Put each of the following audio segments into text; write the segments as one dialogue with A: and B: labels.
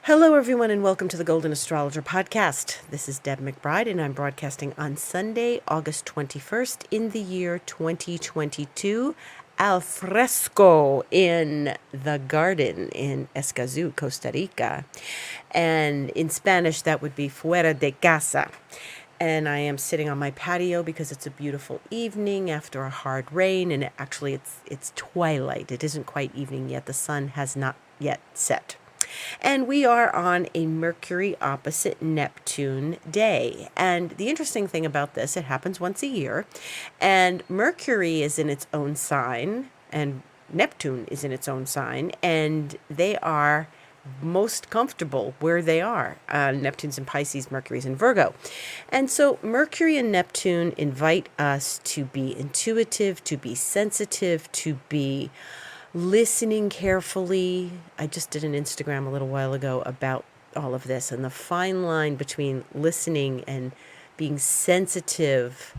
A: Hello, everyone, and welcome to the Golden Astrologer Podcast. This is Deb McBride, and I'm broadcasting on Sunday, August 21st, in the year 2022, al fresco in the garden in Escazú, Costa Rica. And in Spanish, that would be fuera de casa. And I am sitting on my patio because it's a beautiful evening after a hard rain, and it's twilight. It isn't quite evening yet. The sun has not yet set. And we are on a Mercury opposite Neptune day. And the interesting thing about this, it happens once a year. And Mercury is in its own sign, and Neptune is in its own sign. And they are most comfortable where they are. Neptune's in Pisces, Mercury's in Virgo. And so Mercury and Neptune invite us to be intuitive, to be sensitive, to be listening carefully. I just did an Instagram a little while ago about all of this and the fine line between listening and being sensitive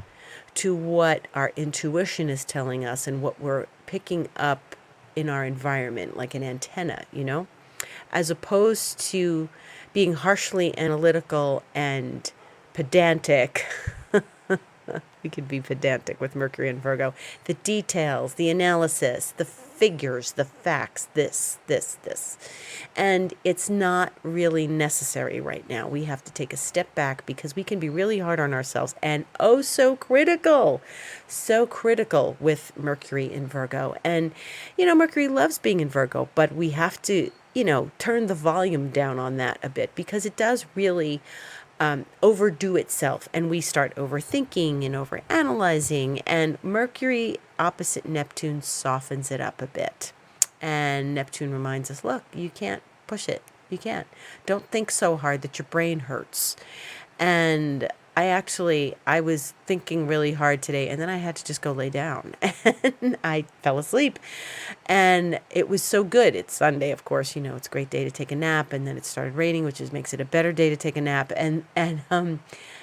A: to what our intuition is telling us and what we're picking up in our environment, like an antenna, as opposed to being harshly analytical and pedantic. We could be pedantic with Mercury and Virgo. The details, the analysis, the figures, the facts, this. And it's not really necessary right now. We have to take a step back because we can be really hard on ourselves and so critical with Mercury in Virgo. And, Mercury loves being in Virgo, but we have to, turn the volume down on that a bit because it does really overdo itself, and we start overthinking and overanalyzing, and Mercury opposite Neptune softens it up a bit. And Neptune reminds us, look, you can't push it. You can't. Don't think so hard that your brain hurts. And I was thinking really hard today, and then I had to just go lay down, and I fell asleep, and it was so good. It's Sunday, of course, it's a great day to take a nap, and then it started raining, which makes it a better day to take a nap, and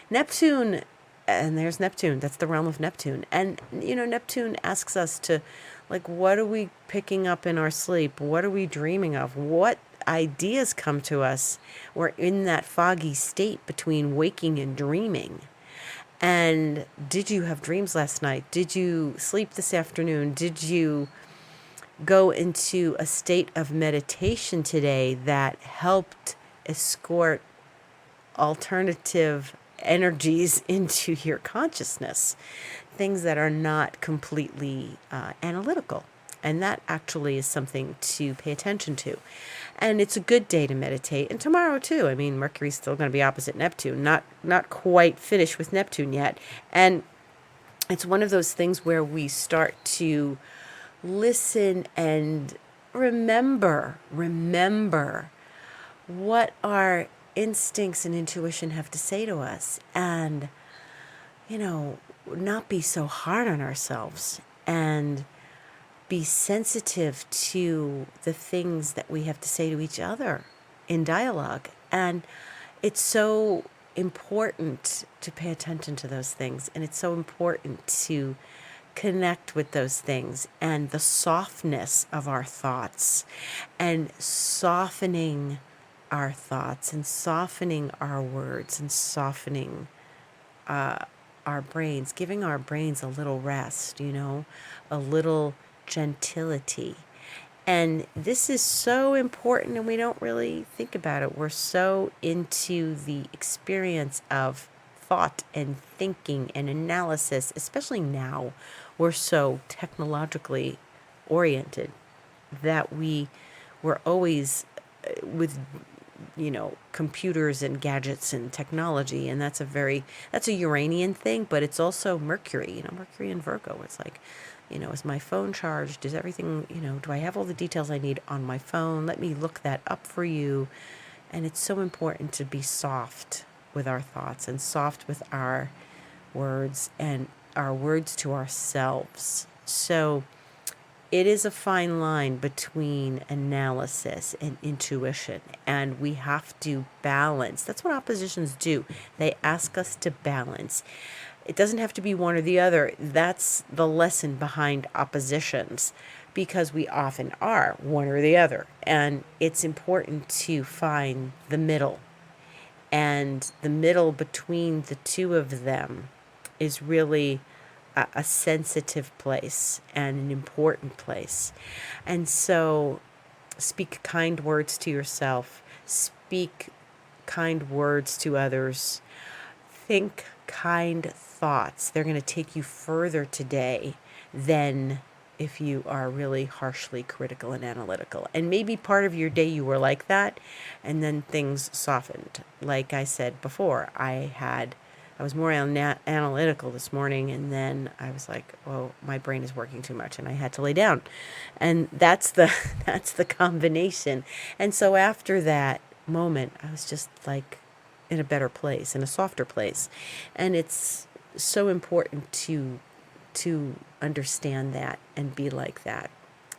A: Neptune, and there's Neptune, that's the realm of Neptune, and, Neptune asks us to, what are we picking up in our sleep? What are we dreaming of? What ideas come to us? We're in that foggy state between waking and dreaming. And did you have dreams last night? Did you sleep this afternoon? Did you go into a state of meditation today that helped escort alternative energies into your consciousness? Things that are not completely analytical. And that actually is something to pay attention to. And it's a good day to meditate. And tomorrow, too. I mean, Mercury's still going to be opposite Neptune. Not quite finished with Neptune yet. And it's one of those things where we start to listen and remember what our instincts and intuition have to say to us. And, not be so hard on ourselves. And be sensitive to the things that we have to say to each other in dialogue. And it's so important to pay attention to those things. And it's so important to connect with those things and the softness of our thoughts and softening our thoughts and softening our words and softening our brains, giving our brains a little rest, a little gentility. And this is so important, and we don't really think about it. We're so into the experience of thought and thinking and analysis, especially now. We're so technologically oriented that we're always with computers and gadgets and technology, and that's a Uranian thing, but it's also Mercury, Mercury and Virgo. It's like, is my phone charged? Is everything, do I have all the details I need on my phone? Let me look that up for you. And it's so important to be soft with our thoughts and soft with our words and our words to ourselves. So it is a fine line between analysis and intuition, and we have to balance. That's what oppositions do. They ask us to balance. It doesn't have to be one or the other. That's the lesson behind oppositions. because we often are one or the other. And it's important to find the middle. And the middle between the two of them is really a sensitive place and an important place. And so speak kind words to yourself, speak kind words to others, think kind thoughts. They're going to take you further today than if you are really harshly critical and analytical. And maybe part of your day you were like that, and then things softened. Like I said before, I was more analytical this morning, and then I was like, oh, my brain is working too much, and I had to lay down. And that's the that's the combination. And so after that moment, I was just like in a better place, in a softer place. And it's so important to understand that and be like that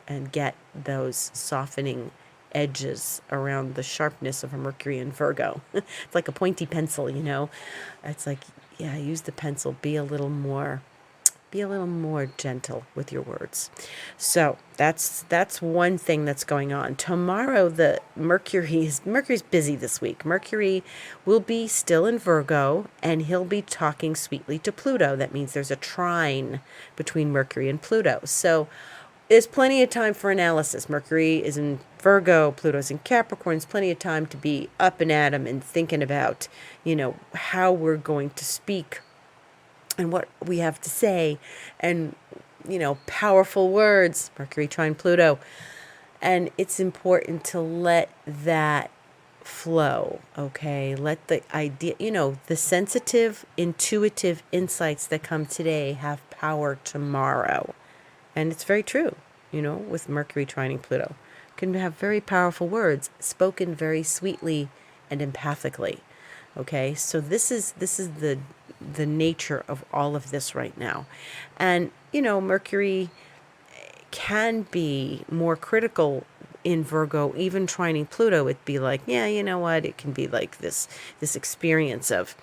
A: and get those softening edges around the sharpness of a Mercury in Virgo. It's like a pointy pencil, you know. It's like, yeah, use the pencil, be a little more gentle with your words. So that's one thing that's going on. Tomorrow, the Mercury's busy this week. Mercury will be still in Virgo, and he'll be talking sweetly to Pluto. That means there's a trine between Mercury and Pluto. So there's plenty of time for analysis. Mercury is in Virgo, Pluto's in Capricorn. There's plenty of time to be up and at 'em and thinking about, how we're going to speak and what we have to say, and powerful words. Mercury trine Pluto. And it's important to let that flow, okay? Let the idea, the sensitive, intuitive insights that come today have power tomorrow. And it's very true, with Mercury trining Pluto. Can have very powerful words spoken very sweetly and empathically. Okay, so this is the nature of all of this right now. And Mercury can be more critical in Virgo, even trining Pluto. It'd be like, yeah, you know what? It can be like this experience of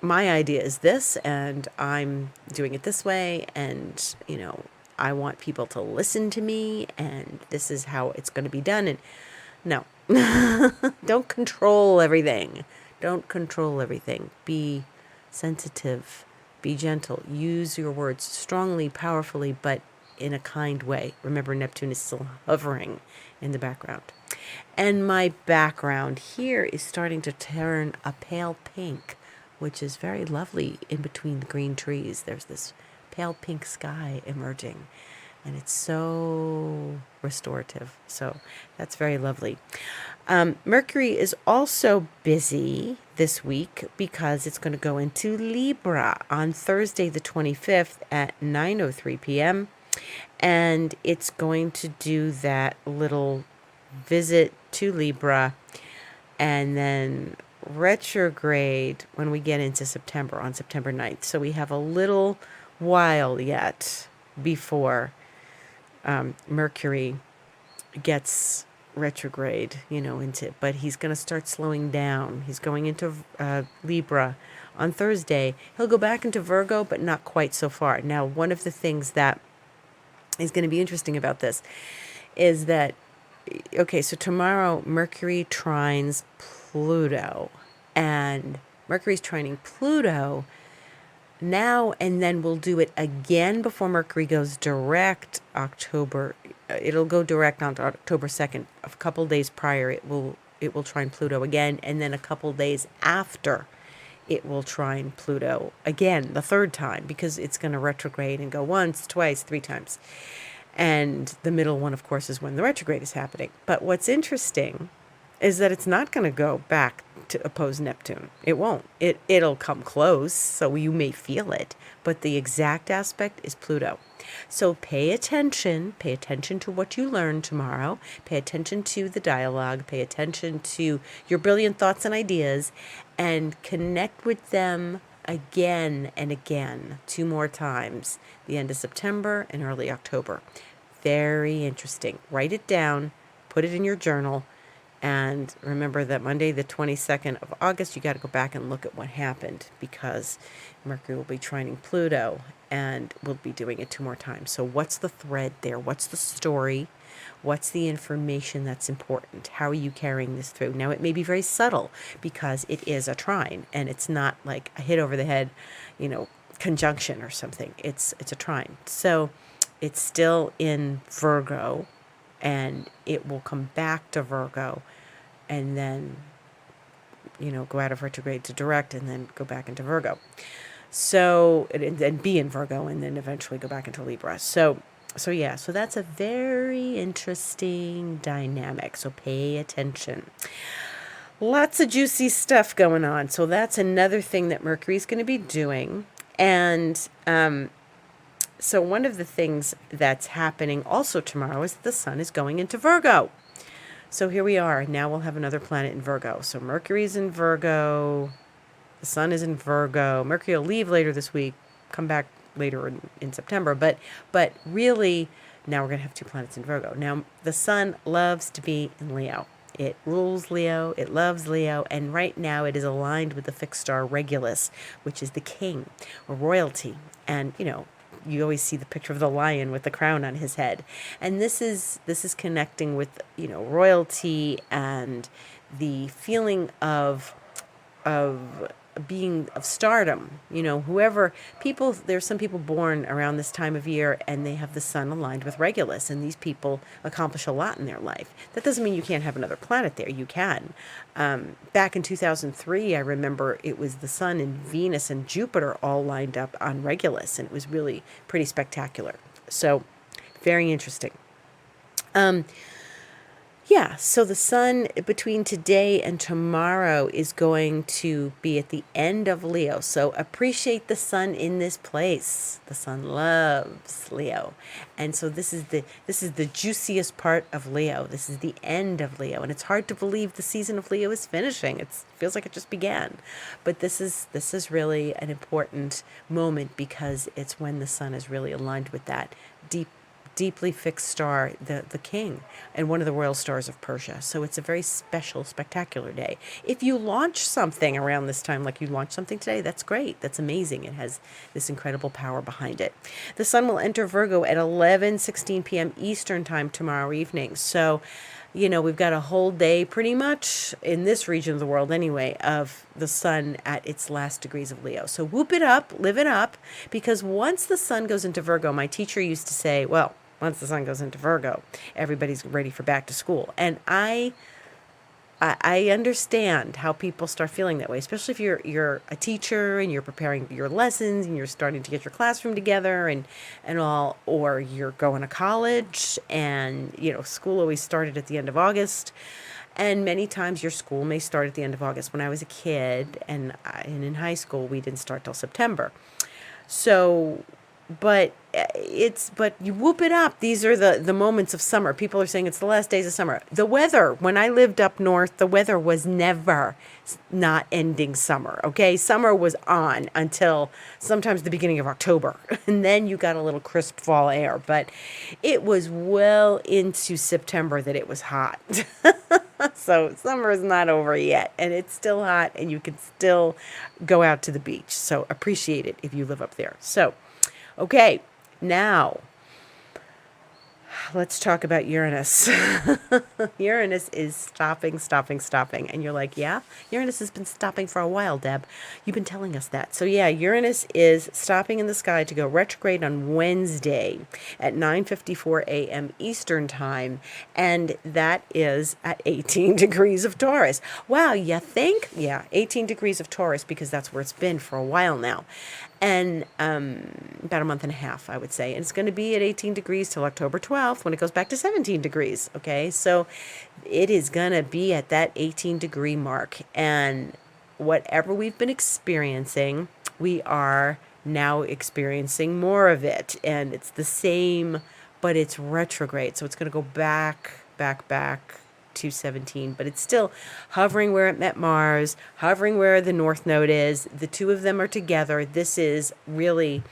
A: my idea is this, and I'm doing it this way, and I want people to listen to me, and this is how it's going to be done. And no, don't control everything. Don't control everything. Be sensitive. Be gentle. Use your words strongly, powerfully, but in a kind way. Remember, Neptune is still hovering in the background. And my background here is starting to turn a pale pink, which is very lovely in between the green trees. There's this pale pink sky emerging. And it's so restorative. So that's very lovely. Mercury is also busy this week because it's going to go into Libra on Thursday, the 25th at 9:03 p.m. And it's going to do that little visit to Libra and then retrograde when we get into September, on September 9th. So we have a little while yet before Mercury gets retrograde, but he's going to start slowing down. He's going into Libra on Thursday. He'll go back into Virgo, but not quite so far. Now, one of the things that is going to be interesting about this is that, okay, so tomorrow Mercury trines Pluto, and Mercury's trining Pluto now, and then we'll do it again before Mercury goes direct October. It'll go direct on October 2nd. A couple days prior, it will trine Pluto again, and then a couple days after, it will trine Pluto again, the third time, because it's going to retrograde and go once, twice, three times. And the middle one, of course, is when the retrograde is happening. But what's interesting is that it's not going to go back to oppose Neptune. It won't. It'll come close, so you may feel it, but the exact aspect is Pluto. So pay attention to what you learn tomorrow, pay attention to the dialogue, pay attention to your brilliant thoughts and ideas, and connect with them again and again, 2 more times, the end of September and early October. Very interesting. Write it down, put it in your journal. And remember that Monday, the 22nd of August, you got to go back and look at what happened, because Mercury will be trining Pluto. and we'll be doing it 2 more times. So what's the thread there? What's the story? What's the information that's important? How are you carrying this through? Now, it may be very subtle because it is a trine, and it's not like a hit over the head, conjunction or something. It's a trine. So it's still in Virgo, and it will come back to Virgo and then, go out of retrograde to direct and then go back into Virgo. So, and be in Virgo and then eventually go back into Libra. So that's a very interesting dynamic. So pay attention. Lots of juicy stuff going on. So that's another thing that Mercury's going to be doing. And so one of the things that's happening also tomorrow is the sun is going into Virgo. So here we are. Now we'll have another planet in Virgo. So Mercury's in Virgo. The sun is in Virgo. Mercury will leave later this week, come back later in September. But really, now we're going to have 2 planets in Virgo. Now, the sun loves to be in Leo. It rules Leo. It loves Leo. And right now it is aligned with the fixed star Regulus, which is the king or royalty. And, you always see the picture of the lion with the crown on his head. And this is connecting with, royalty and the feeling of being of stardom. There's some people born around this time of year and they have the sun aligned with Regulus, and these people accomplish a lot in their life. That doesn't mean you can't have another planet there. You can. Back in 2003, I remember it was the sun and Venus and Jupiter all lined up on Regulus, and it was really pretty spectacular. So very interesting. So the sun between today and tomorrow is going to be at the end of Leo. So appreciate the sun in this place. The sun loves Leo. And so this is the juiciest part of Leo. This is the end of Leo. And it's hard to believe the season of Leo is finishing. It feels like it just began. But this is really an important moment because it's when the sun is really aligned with that deeply fixed star, the king, and one of the royal stars of Persia. So it's a very special, spectacular day. If you launch something around this time, like you launched something today, that's great. That's amazing. It has this incredible power behind it. The sun will enter Virgo at 11:16 p.m. Eastern time tomorrow evening. So, we've got a whole day pretty much in this region of the world anyway of the sun at its last degrees of Leo. So whoop it up, live it up, because once the sun goes into Virgo, my teacher used to say, well, once the sun goes into Virgo, everybody's ready for back to school. And I understand how people start feeling that way, especially if you're a teacher and you're preparing your lessons and you're starting to get your classroom together and all, or you're going to college and, school always started at the end of August. And many times your school may start at the end of August. When I was a kid and in high school, we didn't start till September. So, but you whoop it up. These are the moments of summer. People are saying it's the last days of summer. The weather, when I lived up north, the weather was never not ending summer. Okay. Summer was on until sometimes the beginning of October. And then you got a little crisp fall air, but it was well into September that it was hot. So summer is not over yet, and it's still hot, and you can still go out to the beach. So appreciate it if you live up there. So, okay, now let's talk about Uranus. Uranus is stopping. And you're like, yeah, Uranus has been stopping for a while, Deb. You've been telling us that. So yeah, Uranus is stopping in the sky to go retrograde on Wednesday at 9:54 a.m. Eastern time. And that is at 18 degrees of Taurus. Wow, you think? Yeah, 18 degrees of Taurus, because that's where it's been for a while now. And about a month and a half, I would say. And it's going to be at 18 degrees till October 12th when it goes back to 17 degrees. Okay, so it is going to be at that 18-degree mark. And whatever we've been experiencing, we are now experiencing more of it. And it's the same, but it's retrograde. So it's going to go back to 17, but it's still hovering where it met Mars, hovering where the North Node is. The two of them are together. This is really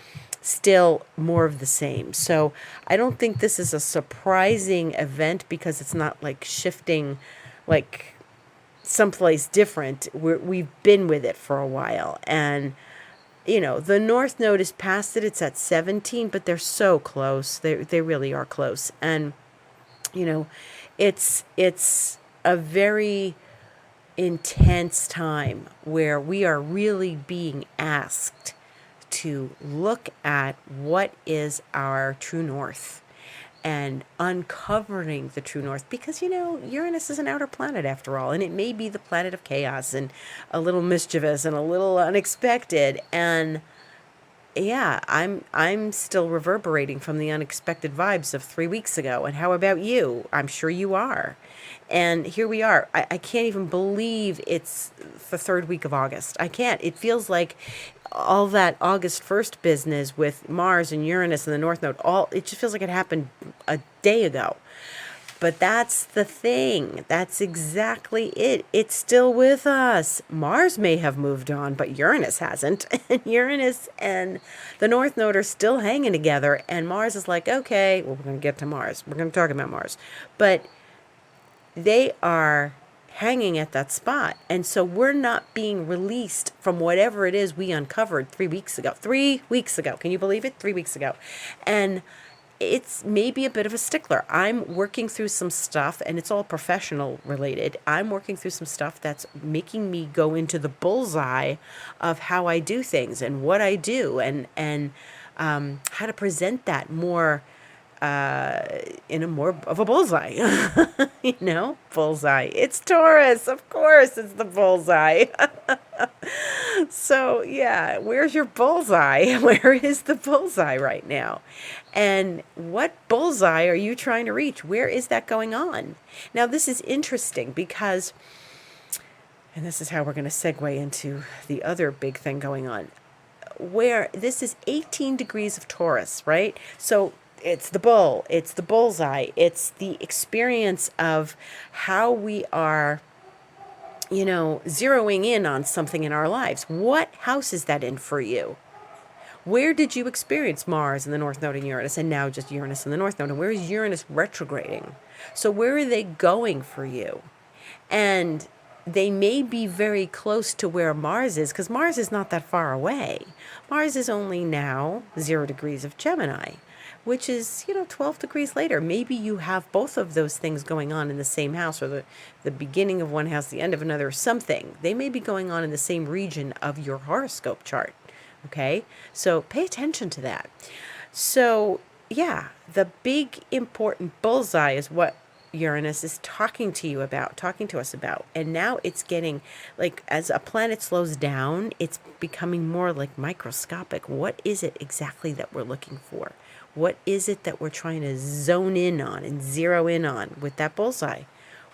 A: still more of the same. So I don't think this is a surprising event because it's not like shifting like someplace different. We've been with it for a while, and the North Node is past it. It's at 17, but they're so close. They really are close. And, it's a very intense time where we are really being asked to look at what is our true north and uncovering the true north, because Uranus is an outer planet after all, and it may be the planet of chaos and a little mischievous and a little unexpected. And yeah, I'm still reverberating from the unexpected vibes of 3 weeks ago. And how about you? I'm sure you are. And here we are. I can't even believe it's the third week of August. I can't. It feels like all that August 1st business with Mars and Uranus and the North Node, it just feels like it happened a day ago. But that's the thing. That's exactly it. It's still with us. Mars may have moved on, but Uranus hasn't. And Uranus and the North Node are still hanging together. And Mars is like, okay, well, we're going to get to Mars. We're going to talk about Mars. But they are hanging at that spot. And so we're not being released from whatever it is we uncovered 3 weeks ago. 3 weeks ago. Can you believe it? 3 weeks ago. And it's maybe a bit of a stickler. I'm working through some stuff, and it's all professional related. I'm working through some stuff that's making me go into the bullseye of how I do things and what I do, and how to present that more in a more of a bullseye. Bullseye. It's Taurus, of course. It's the bullseye. So yeah, where's your bullseye? Where is the bullseye right now? And what bullseye are you trying to reach? Where is that going on? Now, this is interesting because, and this is how we're going to segue into the other big thing going on, where this is 18 degrees of Taurus, right? So it's the bull, it's the bullseye, it's the experience of how we are, zeroing in on something in our lives. What house is that in for you? Where did you experience Mars and the North Node and Uranus, and now just Uranus and the North Node? And where is Uranus retrograding? So where are they going for you? And they may be very close to where Mars is, because Mars is not that far away. Mars is only now 0 degrees of Gemini, which is, 12 degrees later. Maybe you have both of those things going on in the same house, or the beginning of one house, the end of another, or something. They may be going on in the same region of your horoscope chart. Okay, so pay attention to that. So yeah, the big important bullseye is what Uranus is talking to us about. And now it's getting, like, as a planet slows down, it's becoming more like microscopic. What is it exactly that we're looking for? What is it that we're trying to zone in on and zero in on with that bullseye?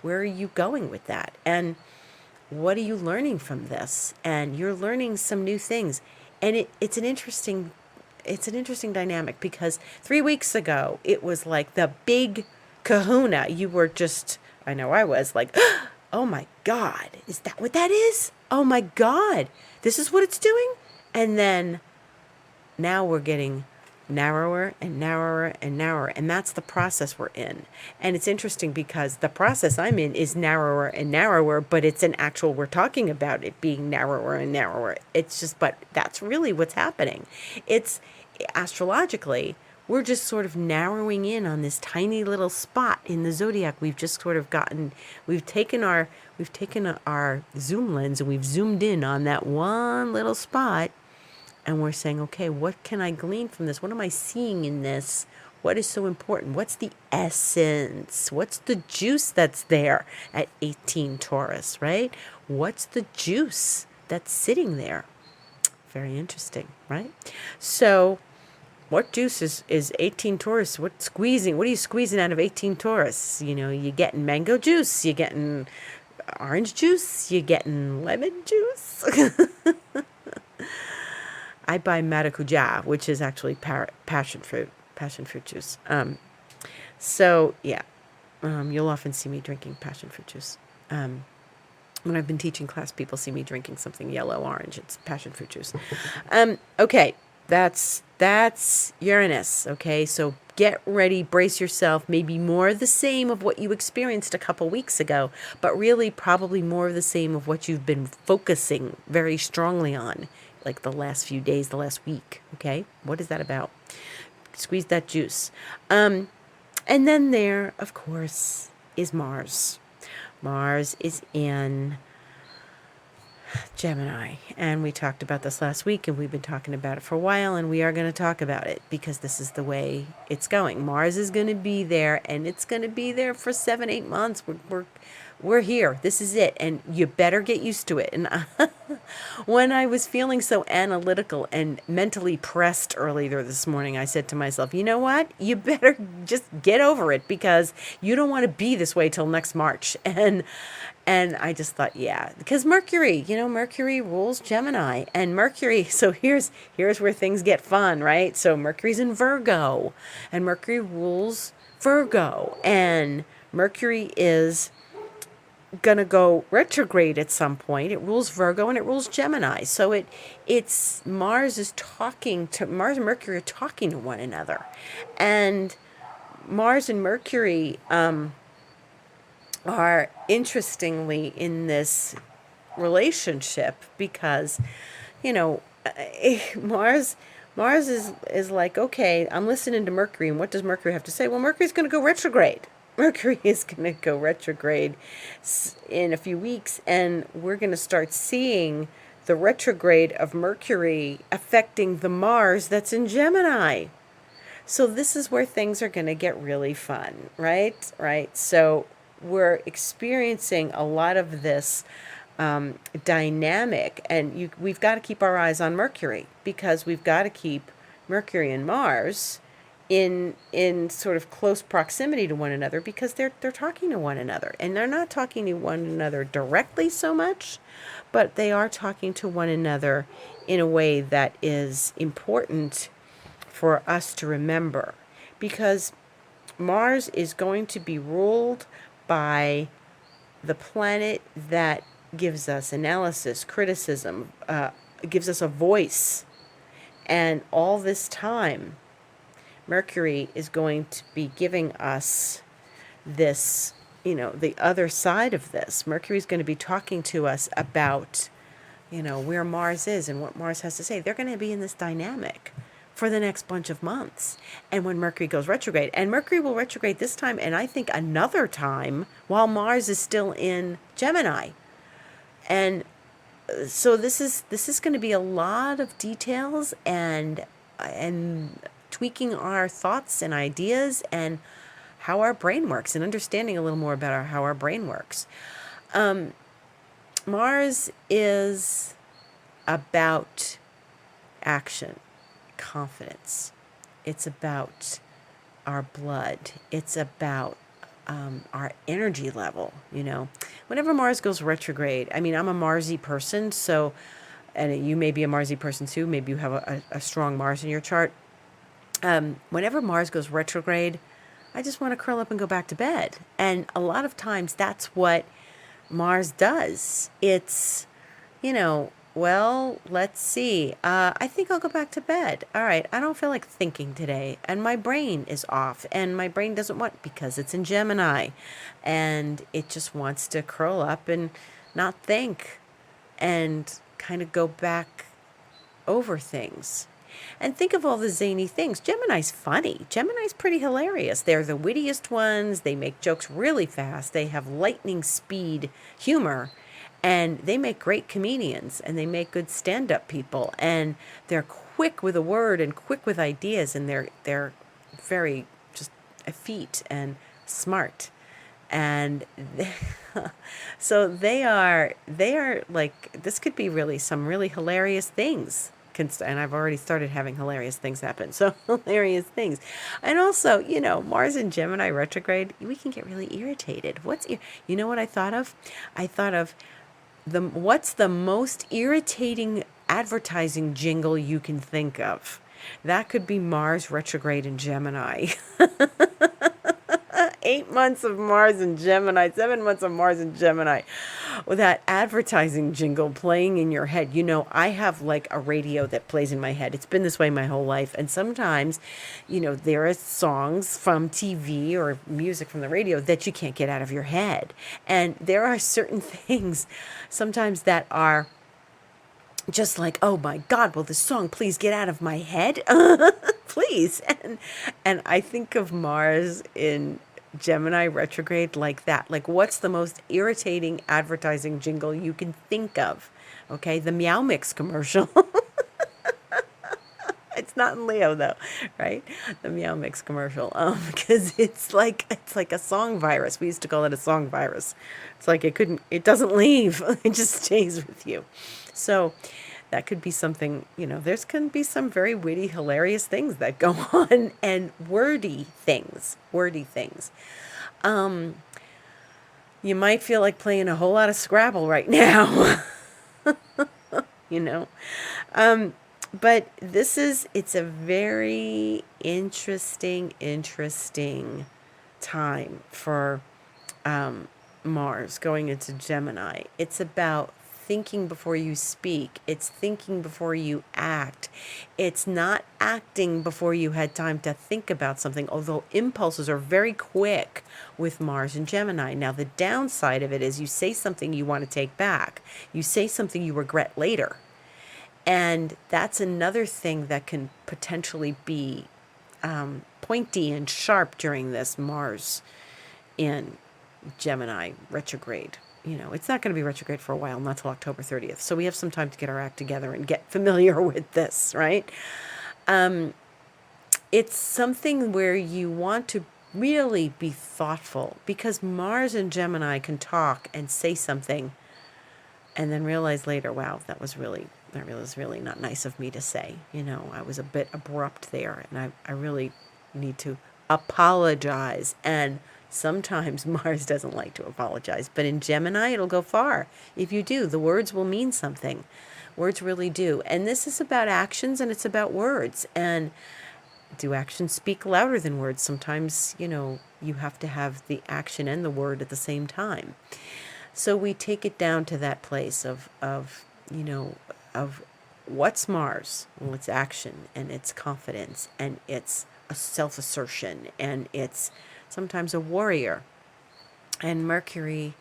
A: Where are you going with that? And what are you learning from this? And you're learning some new things. And it's an interesting dynamic, because 3 weeks ago it was like the big kahuna. You were just, I know I was like, oh my God, is that what that is? Oh my God, this is what it's doing? And then now we're getting narrower and narrower and narrower. And that's the process we're in. And it's interesting because the process I'm in is narrower and narrower, but it's an actual, we're talking about it being narrower and narrower. It's just, but that's really what's happening. It's astrologically, we're just sort of narrowing in on this tiny little spot in the zodiac. We've just sort of we've taken our zoom lens and we've zoomed in on that one little spot. And we're saying, okay, what can I glean from this? What am I seeing in this? What is so important? What's the essence? What's the juice that's there at 18 Taurus, right? What's the juice that's sitting there? Very interesting, right? So what juice is 18 Taurus? What are you squeezing out of 18 Taurus? You getting mango juice, you getting orange juice, you getting lemon juice. I buy maracuja, which is actually passion fruit juice. So yeah, you'll often see me drinking passion fruit juice. When I've been teaching class, people see me drinking something yellow, orange. It's passion fruit juice. Okay, that's Uranus. Okay, so get ready, brace yourself. Maybe more of the same of what you experienced a couple weeks ago, but really probably more of the same of what you've been focusing very strongly on. like the last few days, the last week. Okay, what is that about? Squeeze that juice. And then there, of course, is Mars. Mars is in Gemini. And we talked about this last week, and we've been talking about it for a while, and we are going to talk about it because this is the way it's going. Mars is going to be there, and it's going to be there for 7-8 months. We're here. This is it, and you better get used to it. And when I was feeling so analytical and mentally pressed earlier this morning, I said to myself, you know what? You better just get over it because you don't want to be this way till next March. And I just thought, yeah, because Mercury, Mercury rules Gemini, and Mercury. So here's where things get fun, right? So Mercury's in Virgo, and Mercury rules Virgo, and Mercury is gonna go retrograde at some point. It rules Virgo and it rules Gemini. So it's Mars and Mercury are talking to one another, and Mars and Mercury are interestingly in this relationship because, Mars is like, okay, I'm listening to Mercury, and what does Mercury have to say? Well, Mercury's going to go retrograde. Mercury is going to go retrograde in a few weeks, and we're going to start seeing the retrograde of Mercury affecting the Mars that's in Gemini. So this is where things are going to get really fun, right? Right. So we're experiencing a lot of this dynamic, and we've got to keep our eyes on Mercury because we've got to keep Mercury and Mars in sort of close proximity to one another because they're talking to one another, and they're not talking to one another directly so much, but they are talking to one another in a way that is important for us to remember, because Mars is going to be ruled by the planet that gives us analysis, criticism, gives us a voice. And all this time, Mercury is going to be giving us this, the other side of this. Mercury is going to be talking to us about, where Mars is and what Mars has to say. They're going to be in this dynamic for the next bunch of months. And when Mercury goes retrograde, and Mercury will retrograde this time, and I think another time while Mars is still in Gemini. And so this is going to be a lot of details and tweaking our thoughts and ideas and how our brain works, and understanding a little more about how our brain works. Mars is about action, confidence. It's about our blood. It's about our energy level. Whenever Mars goes retrograde, I'm a Marsy person, so, and you may be a Marsy person too. Maybe you have a strong Mars in your chart. Whenever Mars goes retrograde, I just want to curl up and go back to bed. And a lot of times that's what Mars does. It's, well, let's see. I think I'll go back to bed. All right. I don't feel like thinking today. And my brain is off. And my brain doesn't want, because it's in Gemini. And it just wants to curl up and not think and kind of go back over things. And think of all the zany things. Gemini's funny. Gemini's pretty hilarious. They're the wittiest ones. They make jokes really fast. They have lightning speed humor. And they make great comedians. And they make good stand-up people. And they're quick with a word and quick with ideas. And they're very just effete and smart. And so they are like, this could be really some really hilarious things. And I've already started having hilarious things happen. So hilarious things. And also, Mars in Gemini retrograde, we can get really irritated. You know what I thought of? I thought of what's the most irritating advertising jingle you can think of? That could be Mars retrograde in Gemini. 8 months of Mars in Gemini, 7 months of Mars in Gemini. With that advertising jingle playing in your head. I have like a radio that plays in my head. It's been this way my whole life. And sometimes, there are songs from TV or music from the radio that you can't get out of your head. And there are certain things sometimes that are just like, oh my God, will this song please get out of my head? Please. And I think of Mars in Gemini retrograde like that. Like, what's the most irritating advertising jingle you can think of? Okay, the Meow Mix commercial. It's not in Leo though, right? The Meow Mix commercial, because it's like a song virus. We used to call it a song virus. It's like it doesn't leave. It just stays with you. So that could be something. There's can be some very witty, hilarious things that go on, and wordy things. You might feel like playing a whole lot of Scrabble right now. you know. But it's a very interesting time for Mars going into Gemini. It's about thinking before you speak. It's thinking before you act. It's not acting before you had time to think about something, although impulses are very quick with Mars and Gemini. Now, the downside of it is you say something you want to take back. You say something you regret later. And that's another thing that can potentially be pointy and sharp during this Mars in Gemini retrograde. It's not going to be retrograde for a while, not till October 30th. So we have some time to get our act together and get familiar with this, right? It's something where you want to really be thoughtful, because Mars and Gemini can talk and say something and then realize later, wow, that was really not nice of me to say. I was a bit abrupt there, and I really need to apologize. And sometimes Mars doesn't like to apologize, but in Gemini, it'll go far. If you do, the words will mean something. Words really do. And this is about actions, and it's about words. And do actions speak louder than words? Sometimes, you have to have the action and the word at the same time. So we take it down to that place of what's Mars? Well, it's action, and it's confidence, and it's a self-assertion, and it's sometimes a warrior. And Mercury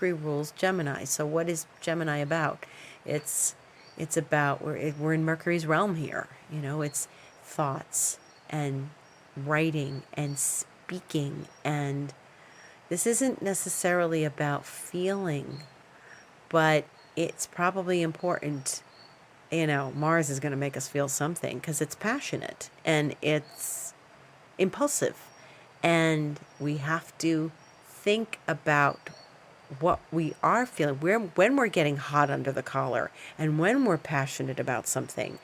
A: rules Gemini. So what is Gemini about? It's about, we're in Mercury's realm here. It's thoughts and writing and speaking, and this isn't necessarily about feeling, but it's probably important. Mars is going to make us feel something because it's passionate and it's impulsive. And we have to think about what we are feeling, when we're getting hot under the collar, and when we're passionate about something.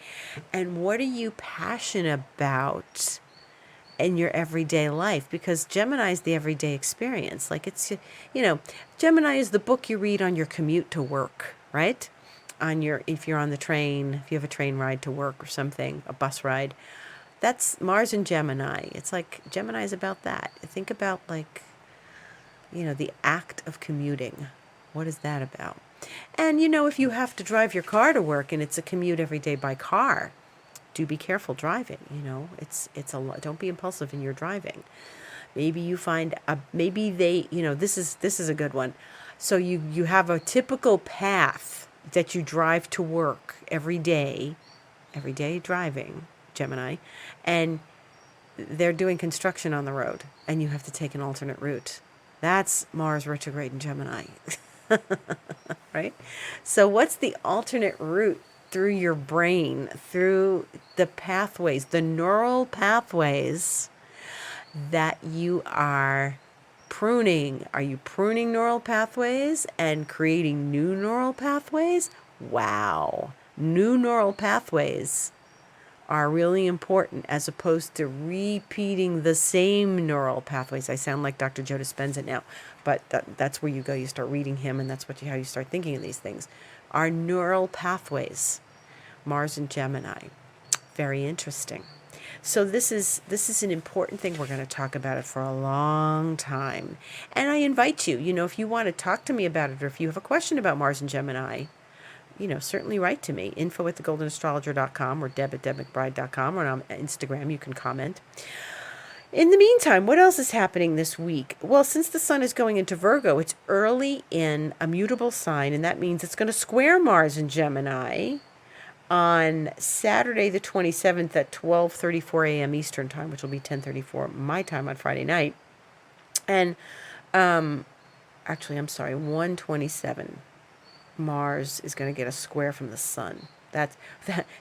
A: And what are you passionate about in your everyday life? Because Gemini is the everyday experience. Like, it's, Gemini is the book you read on your commute to work, right? If you're on the train, if you have a train ride to work or something, a bus ride. That's Mars and Gemini. It's like Gemini is about that. Think about, like, the act of commuting. What is that about? And, if you have to drive your car to work and it's a commute every day by car, do be careful driving. It's a lot. Don't be impulsive in your driving. Maybe you find this is a good one. So you have a typical path that you drive to work every day driving, Gemini, and they're doing construction on the road, and you have to take an alternate route. That's Mars retrograde in Gemini, right? So what's the alternate route through your brain, through the pathways, the neural pathways that you are pruning? Are you pruning neural pathways and creating new neural pathways? Wow. New neural pathways are really important, as opposed to repeating the same neural pathways. I sound like Dr. Joe Dispenza now, but that's where you go. You start reading him, and that's how you start thinking of these things. Our neural pathways, Mars and Gemini. Very interesting. So this is an important thing. We're going to talk about it for a long time. And I invite you, if you want to talk to me about it, or if you have a question about Mars and Gemini, certainly write to me, info@thegoldenastrologer.com, or deb@debmcbride.com, or on Instagram, you can comment. In the meantime, what else is happening this week? Well, since the sun is going into Virgo, it's early in a mutable sign, and that means it's going to square Mars in Gemini on Saturday the 27th at 12:34 a.m. Eastern Time, which will be 10:34 my time on Friday night. And actually, I'm sorry, 127. Mars is going to get a square from the sun. That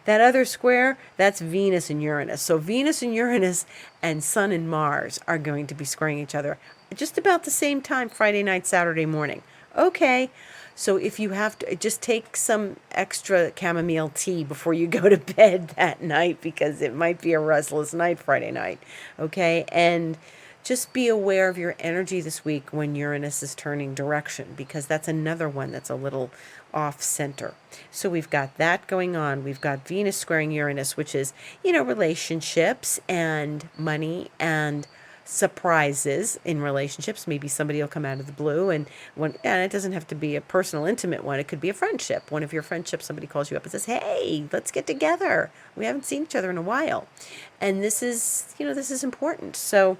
A: other square, that's Venus and Uranus. So Venus and Uranus and Sun and Mars are going to be squaring each other just about the same time, Friday night, Saturday morning. Okay, so if you have to, just take some extra chamomile tea before you go to bed that night, because it might be a restless night Friday night. Okay, and just be aware of your energy this week when Uranus is turning direction, because that's another one that's a little off center. So we've got that going on. We've got Venus squaring Uranus, which is, relationships and money and surprises in relationships. Maybe somebody will come out of the blue, and it doesn't have to be a personal, intimate one. It could be a friendship. One of your friendships, somebody calls you up and says, "Hey, let's get together. We haven't seen each other in a while," and this is important. So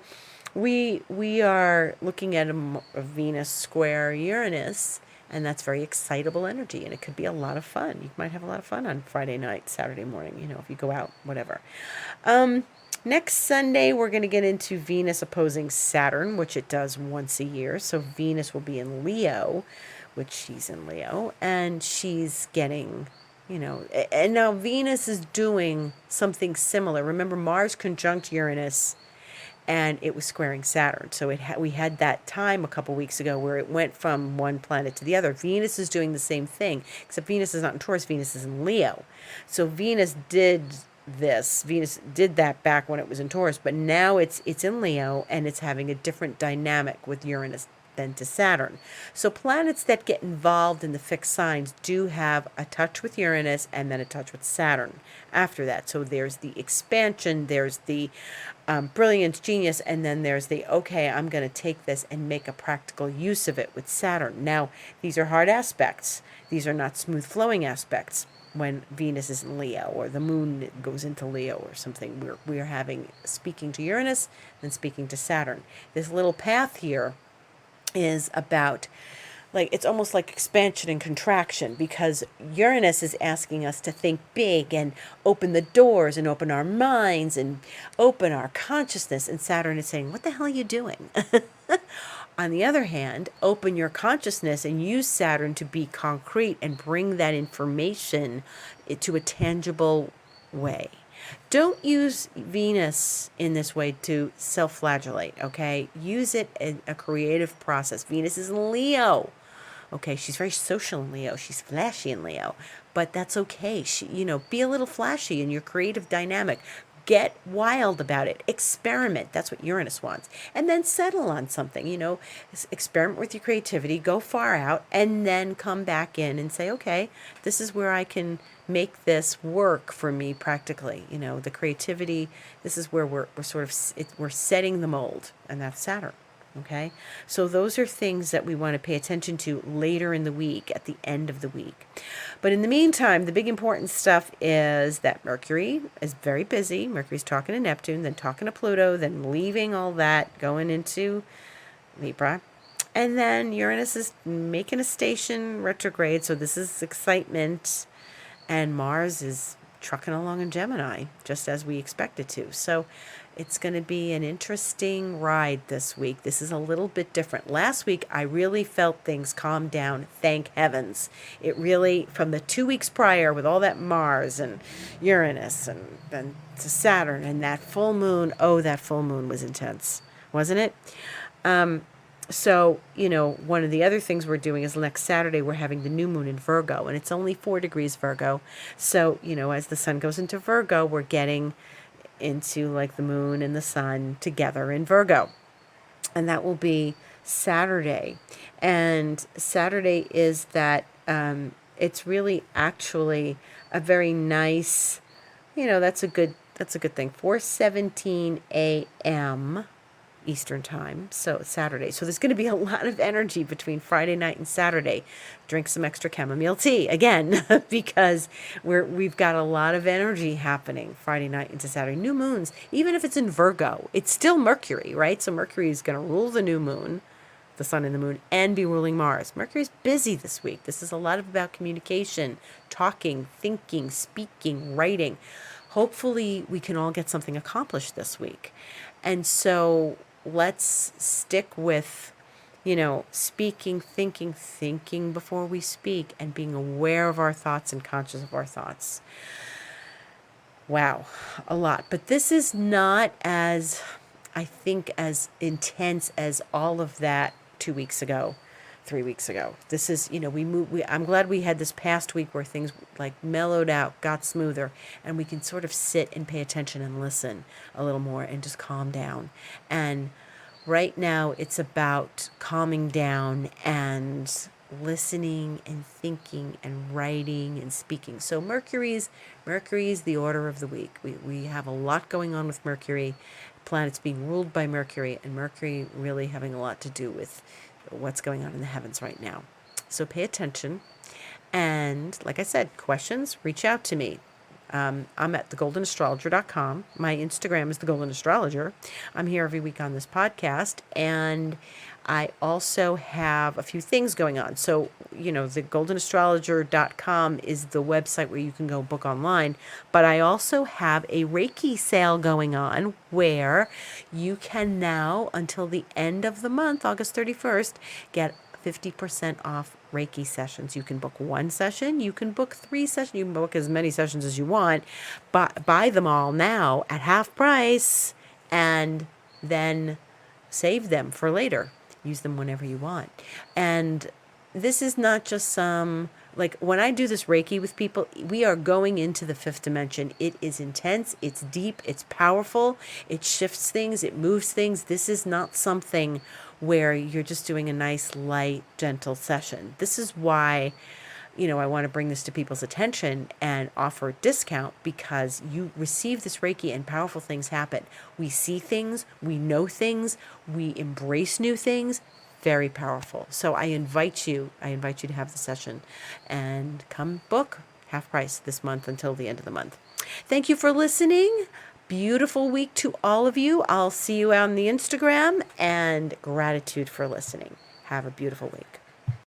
A: we are looking at a Venus square Uranus, and that's very excitable energy, and it could be a lot of fun. You might have a lot of fun on Friday night, Saturday morning, if you go out, whatever. Next Sunday, we're going to get into Venus opposing Saturn, which it does once a year. So Venus will be in Leo, which she's in Leo, and she's getting, and now Venus is doing something similar. Remember, Mars conjunct Uranus, and it was squaring Saturn. So we had that time a couple weeks ago where it went from one planet to the other. Venus is doing the same thing, except Venus is not in Taurus. Venus is in Leo. So Venus did that back when it was in Taurus, but now it's in Leo, and it's having a different dynamic with Uranus than to Saturn. So planets that get involved in the fixed signs do have a touch with Uranus and then a touch with Saturn after that. So there's the expansion, there's the brilliance, genius, and then there's the, okay, I'm going to take this and make a practical use of it with Saturn. Now, these are hard aspects. These are not smooth flowing aspects when Venus is in Leo, or the moon goes into Leo or something. We're having speaking to Uranus, then speaking to Saturn. This little path here is about, it's almost like expansion and contraction, because Uranus is asking us to think big and open the doors and open our minds and open our consciousness, and Saturn is saying, what the hell are you doing? On the other hand, open your consciousness and use Saturn to be concrete and bring that information to a tangible way. Don't use Venus in this way to self-flagellate, okay? Use it in a creative process. Venus is in Leo. Okay, she's very social in Leo. She's flashy in Leo, but that's okay. Be a little flashy in your creative dynamic. Get wild about it. Experiment. That's what Uranus wants. And then settle on something, experiment with your creativity, go far out, and then come back in and say, okay, this is where I can make this work for me practically. The creativity, this is where we're setting the mold, and that's Saturn. Okay, so those are things that we want to pay attention to later in the week, at the end of the week. But in the meantime, the big important stuff is that Mercury is very busy. Mercury's talking to Neptune, then talking to Pluto, then leaving all that, going into Libra. And then Uranus is making a station retrograde, so this is excitement. And Mars is trucking along in Gemini, just as we expect it to. So it's going to be an interesting ride this week. This is a little bit different. Last week, I really felt things calm down, thank heavens. It really, from the 2 weeks prior, with all that Mars and Uranus and then to Saturn and that full moon, that full moon was intense, wasn't it? So, one of the other things we're doing is next Saturday, we're having the new moon in Virgo, and it's only 4 degrees Virgo. So, as the sun goes into Virgo, we're getting into like the moon and the sun together in Virgo. And that will be Saturday. And Saturday is that, it's really actually a very nice, that's a good thing. 4:17 a.m. Eastern time, so it's Saturday. So there's going to be a lot of energy between Friday night and Saturday. Drink some extra chamomile tea again because we've got a lot of energy happening Friday night into Saturday. New moons, even if it's in Virgo, it's still Mercury, right? So Mercury is going to rule the new moon, the sun and the moon, and be ruling Mars. Mercury's busy this week. This is a lot about communication, talking, thinking, speaking, writing. Hopefully we can all get something accomplished this week. And so let's stick with, speaking, thinking before we speak, and being aware of our thoughts and conscious of our thoughts. Wow, a lot. But this is not as, I think, as intense as all of that 2 weeks ago, 3 weeks ago. This is, I'm glad we had this past week where things like mellowed out, got smoother, and we can sort of sit and pay attention and listen a little more and just calm down. And right now it's about calming down and listening and thinking and writing and speaking. So Mercury's the order of the week. We have a lot going on with Mercury. Planets being ruled by Mercury, and Mercury really having a lot to do with what's going on in the heavens right now. So pay attention. And like I said, questions, reach out to me. I'm at thegoldenastrologer.com. My Instagram is The Golden Astrologer. I'm here every week on this podcast. And I also have a few things going on. So, thegoldenastrologer.com is the website where you can go book online. But I also have a Reiki sale going on where you can now, until the end of the month, August 31st, get 50% off Reiki sessions. You can book one session, you can book 3 sessions, you can book as many sessions as you want, but buy them all now at half price and then save them for later. Use them whenever you want. And this is not just some, like when I do this Reiki with people, we are going into the 5th dimension. It is intense, it's deep, it's powerful, it shifts things, it moves things. This is not something where you're just doing a nice, light, gentle session. This is why, I want to bring this to people's attention and offer a discount, because you receive this Reiki and powerful things happen. We see things, we know things, we embrace new things. Very powerful. So I invite you to have the session and come book half price this month until the end of the month. Thank you for listening. Beautiful week to all of you. I'll see you on the Instagram, and gratitude for listening. Have a beautiful week.